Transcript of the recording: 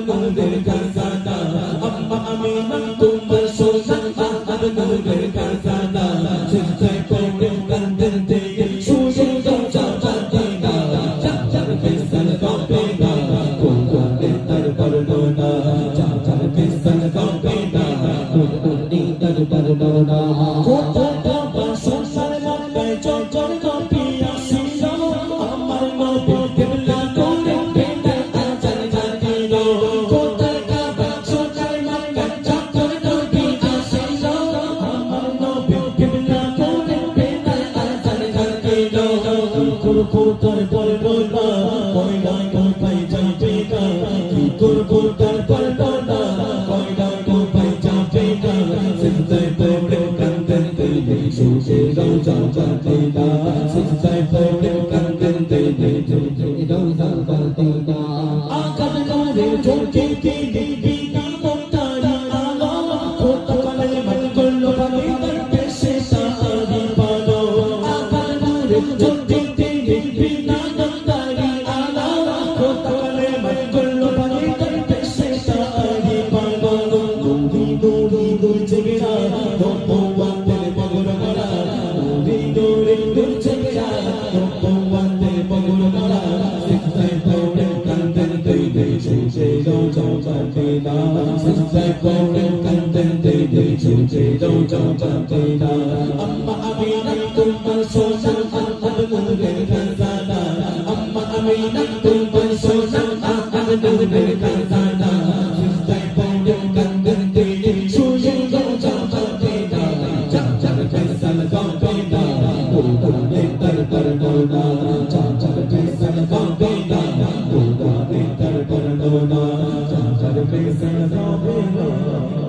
নূরের খাজানা আম্মা আমিনা তোমার সোনা আর নূরের খাজানা সিজদায় পড়ে কাঁদেন দিকে শুয়ে দাও চাঁদিনা চাঁদের বিছান কাঁপে না কোরআনে তার বর্ণনা চাঁদের বিছান কাঁপে না কোরআনে তার বর্ণনা কোথা বা সংসার মক্কায় চঞ্চল কাঁপি আসিল আমার নবী কিবলা করে বেটা আজান জাগিল কোথায় কাবা সংসার মক্কায় চঞ্চল কাঁপি আসিল আমার নবী কিবলা করে বেটা আজান জাগিল কোথায় বর্ণনা কয়লায় কোথায় যাবে না কি করবো তার বর্ণনা কয়লায় কোথায় যাবে না সিজদায় পড়ে কাঁদেন দিলে শুয়ে দাও চাঁদিনা সিজদায় পড়ে কাঁদেন দিলে শুয়ে দাও চাঁদিনা আকাশ করে ঝোঁকে দিলে বিনা মমতারি আলো কোথা কালে মত করলো ভাবে তার পেশে সারি পালো আকাশ করে ঝোঁকে দিলে বিনা মমতারি আলো কোথা কালে মত করলো ভাবে তার পেশে সারি পালো দৌড়ি দৌড়ি দৌড়ছে গেরা ভগবানের মগর মারা দৌড়ি দৌড়ি দৌড়ছে গেরা ভগবানের মগর মারা সিজদায় পড়ে কাঁদেন দিলে শুয়ে দাও চাঁদিনা সিজদায় পড়ে কাঁদেন দিলে শুয়ে দাও চাঁদিনা আম্মা আমিনা তোমার সোনা আর নূরের খাজানা আম্মা আমিনা তোমার সোনা আর নূরের খাজানা সিজদায় পড়ে কাঁদেন দিলে শুয়ে দাও চাঁদিনা চাঁদের বিছান কাঁপে না কোরআনে তার বর্ণনা চাঁদের বিছান কাঁপে না কোরআনে তার বর্ণনা চাঁদের বিছান কাঁপে না